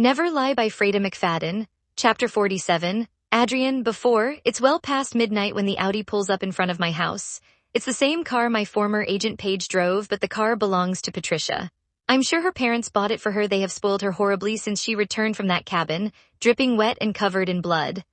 Never Lie by Freida McFadden, Chapter 47. Adrian, before, it's well past midnight when the Audi pulls up in front of my house. It's the same car my former agent Paige drove, but the car belongs to Patricia. I'm sure her parents bought it for her. They have spoiled her horribly since she returned from that cabin, dripping wet and covered in blood.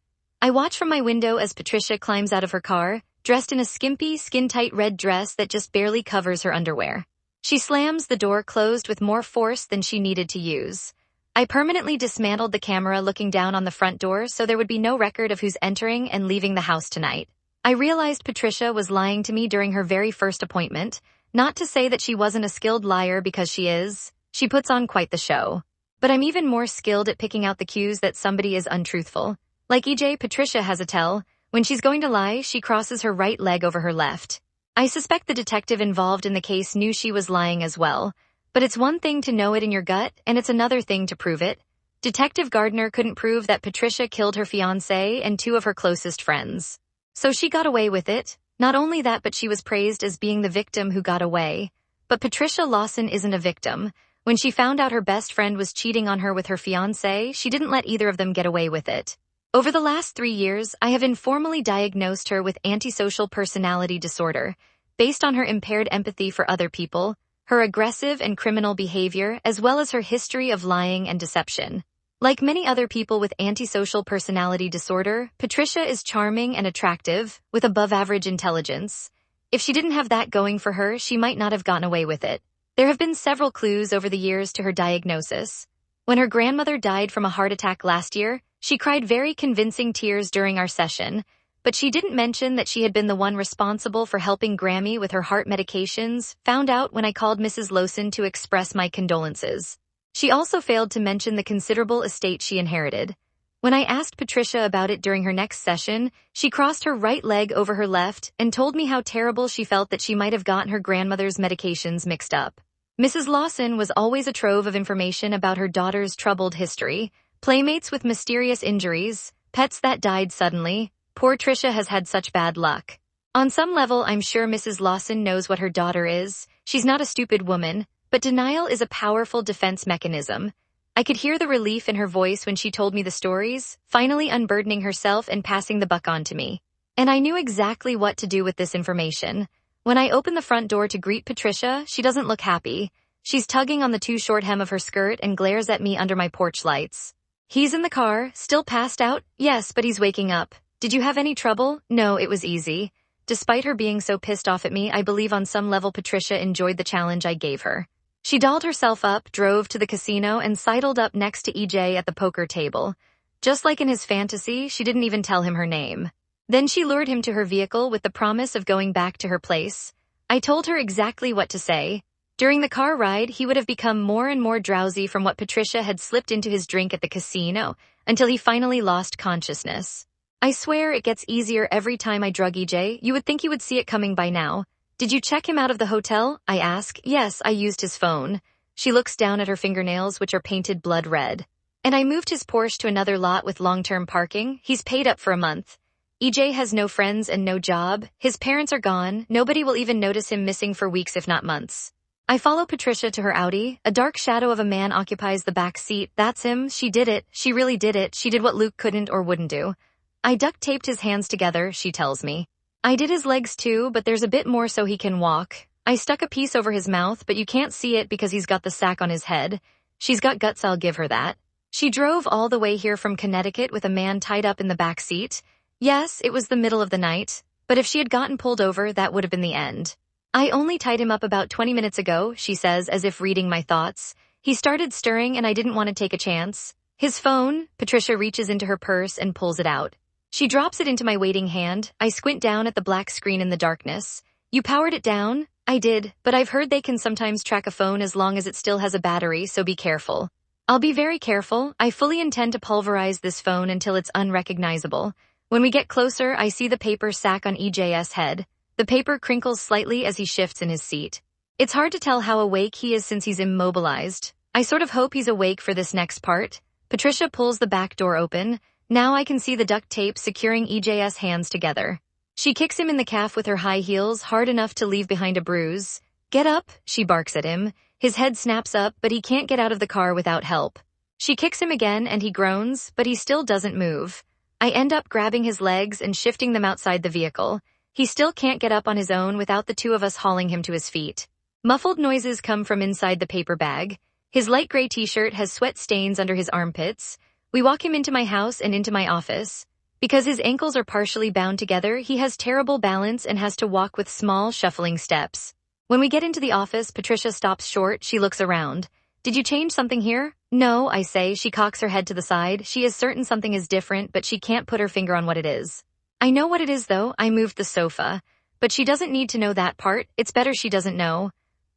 I watch from my window as Patricia climbs out of her car, dressed in a skimpy, skin-tight red dress that just barely covers her underwear. She slams the door closed with more force than she needed to use. I permanently dismantled the camera looking down on the front door so there would be no record of who's entering and leaving the house tonight. I realized Patricia was lying to me during her very first appointment, not to say that she wasn't a skilled liar because she is. She puts on quite the show. But I'm even more skilled at picking out the cues that somebody is untruthful. Like EJ, Patricia has a tell. When she's going to lie, she crosses her right leg over her left. I suspect the detective involved in the case knew she was lying as well. But it's one thing to know it in your gut, and it's another thing to prove it. Detective Gardner couldn't prove that Patricia killed her fiancé and two of her closest friends. So she got away with it. Not only that, but she was praised as being the victim who got away. But Patricia Lawson isn't a victim. When she found out her best friend was cheating on her with her fiancé, she didn't let either of them get away with it. Over the last 3 years, I have informally diagnosed her with antisocial personality disorder, based on her impaired empathy for other people, her aggressive and criminal behavior, as well as her history of lying and deception. Like many other people with antisocial personality disorder, Patricia is charming and attractive, with above-average intelligence. If she didn't have that going for her, she might not have gotten away with it. There have been several clues over the years to her diagnosis. When her grandmother died from a heart attack last year, she cried very convincing tears during our session, but she didn't mention that she had been the one responsible for helping Grammy with her heart medications, found out when I called Mrs. Lawson to express my condolences. She also failed to mention the considerable estate she inherited. When I asked Patricia about it during her next session, she crossed her right leg over her left and told me how terrible she felt that she might have gotten her grandmother's medications mixed up. Mrs. Lawson was always a trove of information about her daughter's troubled history, playmates with mysterious injuries, pets that died suddenly. Poor Tricia has had such bad luck. On some level, I'm sure Mrs. Lawson knows what her daughter is. She's not a stupid woman, but denial is a powerful defense mechanism. I could hear the relief in her voice when she told me the stories, finally unburdening herself and passing the buck on to me. And I knew exactly what to do with this information. When I open the front door to greet Patricia, she doesn't look happy. She's tugging on the too short hem of her skirt and glares at me under my porch lights. He's in the car, still passed out? Yes, but he's waking up. Did you have any trouble? No, it was easy. Despite her being so pissed off at me, I believe on some level Patricia enjoyed the challenge I gave her. She dolled herself up, drove to the casino, and sidled up next to EJ at the poker table. Just like in his fantasy, she didn't even tell him her name. Then she lured him to her vehicle with the promise of going back to her place. I told her exactly what to say. During the car ride, he would have become more and more drowsy from what Patricia had slipped into his drink at the casino, until he finally lost consciousness. I swear it gets easier every time I drug EJ. You would think you would see it coming by now. Did you check him out of the hotel? I ask. Yes, I used his phone. She looks down at her fingernails, which are painted blood red. And I moved his Porsche to another lot with long-term parking. He's paid up for a month. EJ has no friends and no job. His parents are gone. Nobody will even notice him missing for weeks if not months. I follow Patricia to her Audi. A dark shadow of a man occupies the back seat. That's him. She did it. She really did it. She did what Luke couldn't or wouldn't do. I duct taped his hands together, she tells me. I did his legs too, but there's a bit more so he can walk. I stuck a piece over his mouth, but you can't see it because he's got the sack on his head. She's got guts, I'll give her that. She drove all the way here from Connecticut with a man tied up in the back seat. Yes, it was the middle of the night, but if she had gotten pulled over, that would have been the end. I only tied him up about 20 minutes ago, she says, as if reading my thoughts. He started stirring and I didn't want to take a chance. His phone, Patricia reaches into her purse and pulls it out. She drops it into my waiting hand. I squint down at the black screen in the darkness. You powered it down? I did, but I've heard they can sometimes track a phone as long as it still has a battery, so be careful. I'll be very careful. I fully intend to pulverize this phone until it's unrecognizable. When we get closer, I see the paper sack on EJ's head. The paper crinkles slightly as he shifts in his seat. It's hard to tell how awake he is since he's immobilized. I sort of hope he's awake for this next part. Patricia pulls the back door open. Now I can see the duct tape securing EJ's hands together. She kicks him in the calf with her high heels, hard enough to leave behind a bruise. Get up, she barks at him. His head snaps up, but he can't get out of the car without help. She kicks him again and he groans, but he still doesn't move. I end up grabbing his legs and shifting them outside the vehicle. He still can't get up on his own without the two of us hauling him to his feet. Muffled noises come from inside the paper bag. His light gray t-shirt has sweat stains under his armpits. We walk him into my house and into my office. Because his ankles are partially bound together, he has terrible balance and has to walk with small, shuffling steps. When we get into the office, Patricia stops short. She looks around. Did you change something here? No, I say. She cocks her head to the side. She is certain something is different, but she can't put her finger on what it is. I know what it is, though. I moved the sofa. But she doesn't need to know that part. It's better she doesn't know.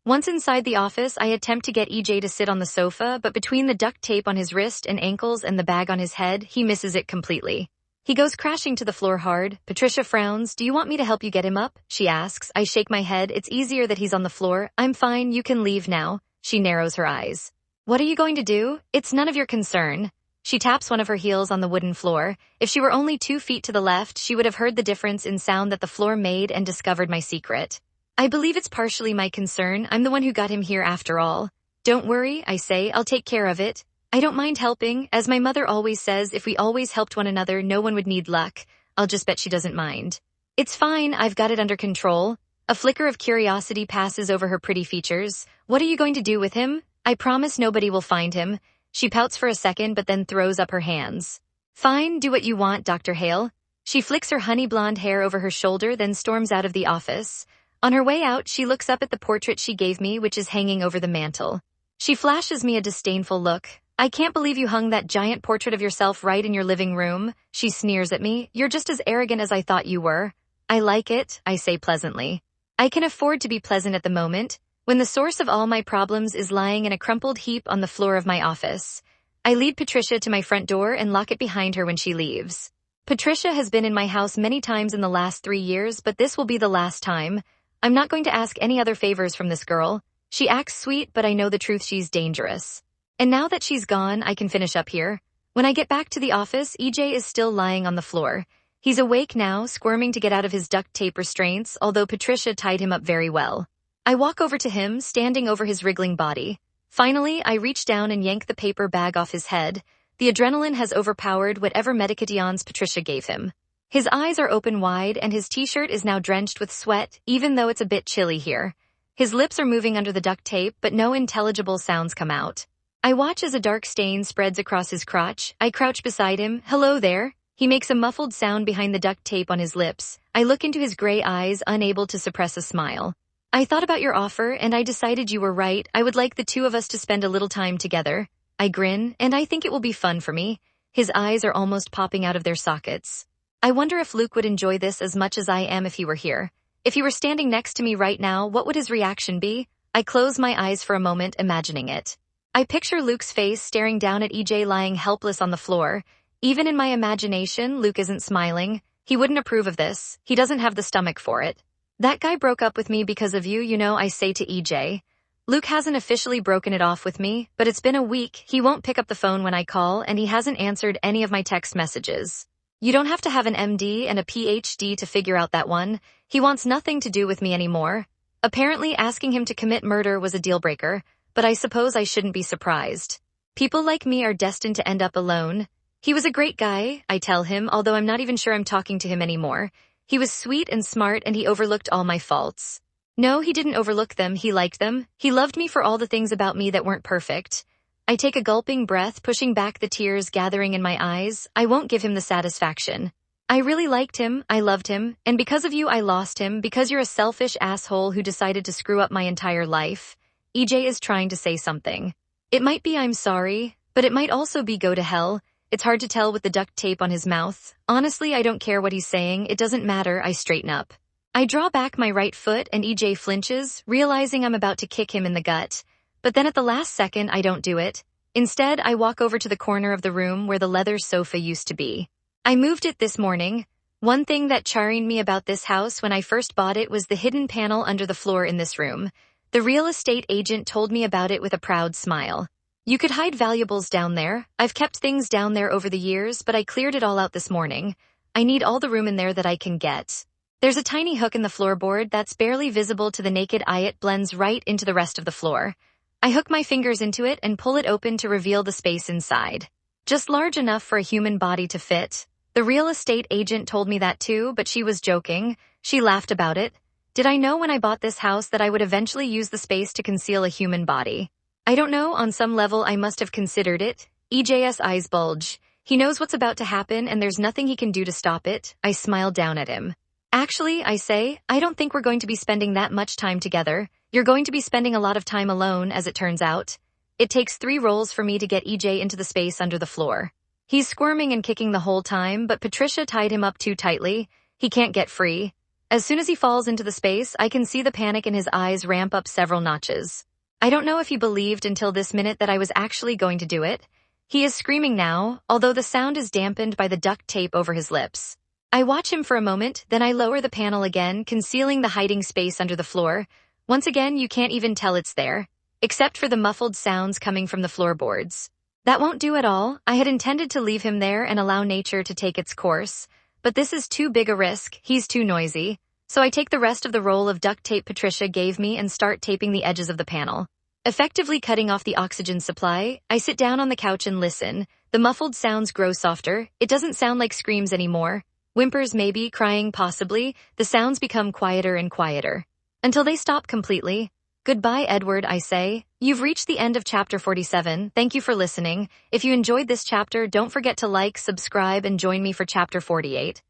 Once inside the office, I attempt to get EJ to sit on the sofa, but between the duct tape on his wrist and ankles and the bag on his head, he misses it completely. He goes crashing to the floor hard. Patricia frowns. Do you want me to help you get him up? She asks. I shake my head. It's easier that he's on the floor. I'm fine. You can leave now. She narrows her eyes. What are you going to do? It's none of your concern. She taps one of her heels on the wooden floor. If she were only 2 feet to the left, she would have heard the difference in sound that the floor made and discovered my secret. I believe it's partially my concern. I'm the one who got him here after all. Don't worry, I say. I'll take care of it. I don't mind helping. As my mother always says, if we always helped one another, no one would need luck. I'll just bet she doesn't mind. It's fine. I've got it under control. A flicker of curiosity passes over her pretty features. What are you going to do with him? I promise nobody will find him. She pouts for a second but then throws up her hands. Fine, do what you want, Dr. Hale. She flicks her honey blonde hair over her shoulder, then storms out of the office. On her way out, she looks up at the portrait she gave me, which is hanging over the mantel. She flashes me a disdainful look. I can't believe you hung that giant portrait of yourself right in your living room. She sneers at me. You're just as arrogant as I thought you were. I like it, I say pleasantly. I can afford to be pleasant at the moment, when the source of all my problems is lying in a crumpled heap on the floor of my office. I lead Patricia to my front door and lock it behind her when she leaves. Patricia has been in my house many times in the last 3 years, but this will be the last time. I'm not going to ask any other favors from this girl. She acts sweet, but I know the truth, she's dangerous. And now that she's gone, I can finish up here. When I get back to the office, EJ is still lying on the floor. He's awake now, squirming to get out of his duct tape restraints, although Patricia tied him up very well. I walk over to him, standing over his wriggling body. Finally, I reach down and yank the paper bag off his head. The adrenaline has overpowered whatever medications Patricia gave him. His eyes are open wide and his t-shirt is now drenched with sweat, even though it's a bit chilly here. His lips are moving under the duct tape, but no intelligible sounds come out. I watch as a dark stain spreads across his crotch. I crouch beside him. Hello there. He makes a muffled sound behind the duct tape on his lips. I look into his gray eyes, unable to suppress a smile. I thought about your offer, and I decided you were right. I would like the two of us to spend a little time together. I grin, and I think it will be fun for me. His eyes are almost popping out of their sockets. I wonder if Luke would enjoy this as much as I am if he were here. If he were standing next to me right now, what would his reaction be? I close my eyes for a moment, imagining it. I picture Luke's face staring down at EJ lying helpless on the floor. Even in my imagination, Luke isn't smiling. He wouldn't approve of this. He doesn't have the stomach for it. That guy broke up with me because of you, I say to EJ. Luke hasn't officially broken it off with me, but it's been a week. He won't pick up the phone when I call, and he hasn't answered any of my text messages. You don't have to have an MD and a PhD to figure out that one. He wants nothing to do with me anymore. Apparently, asking him to commit murder was a deal breaker, but I suppose I shouldn't be surprised. People like me are destined to end up alone. He was a great guy, I tell him, although I'm not even sure I'm talking to him anymore. He was sweet and smart, and he overlooked all my faults. No, he didn't overlook them, he liked them. He loved me for all the things about me that weren't perfect. I take a gulping breath, pushing back the tears gathering in my eyes. I won't give him the satisfaction. I really liked him, I loved him, and because of you I lost him, because you're a selfish asshole who decided to screw up my entire life. EJ is trying to say something. It might be I'm sorry, but it might also be go to hell. It's hard to tell with the duct tape on his mouth. Honestly, I don't care what he's saying. It doesn't matter. I straighten up. I draw back my right foot and EJ flinches, realizing I'm about to kick him in the gut. But then at the last second, I don't do it. Instead, I walk over to the corner of the room where the leather sofa used to be. I moved it this morning. One thing that charmed me about this house when I first bought it was the hidden panel under the floor in this room. The real estate agent told me about it with a proud smile. You could hide valuables down there. I've kept things down there over the years, but I cleared it all out this morning. I need all the room in there that I can get. There's a tiny hook in the floorboard that's barely visible to the naked eye. It blends right into the rest of the floor. I hook my fingers into it and pull it open to reveal the space inside. Just large enough for a human body to fit. The real estate agent told me that too, but she was joking. She laughed about it. Did I know when I bought this house that I would eventually use the space to conceal a human body? I don't know, on some level I must have considered it. EJ's eyes bulge. He knows what's about to happen and there's nothing he can do to stop it. I smile down at him. Actually, I say, I don't think we're going to be spending that much time together. You're going to be spending a lot of time alone, as it turns out. It takes 3 rolls for me to get EJ into the space under the floor. He's squirming and kicking the whole time, but Patricia tied him up too tightly. He can't get free. As soon as he falls into the space, I can see the panic in his eyes ramp up several notches. I don't know if he believed until this minute that I was actually going to do it. He is screaming now, although the sound is dampened by the duct tape over his lips. I watch him for a moment, then I lower the panel again, concealing the hiding space under the floor. Once again, you can't even tell it's there, except for the muffled sounds coming from the floorboards. That won't do at all. I had intended to leave him there and allow nature to take its course. But this is too big a risk. He's too noisy. So I take the rest of the roll of duct tape Patricia gave me and start taping the edges of the panel. Effectively cutting off the oxygen supply, I sit down on the couch and listen. The muffled sounds grow softer. It doesn't sound like screams anymore. Whimpers maybe, crying possibly. The sounds become quieter and quieter. Until they stop completely. Goodbye, Edward, I say. You've reached the end of chapter 47. Thank you for listening. If you enjoyed this chapter, don't forget to like, subscribe, and join me for chapter 48.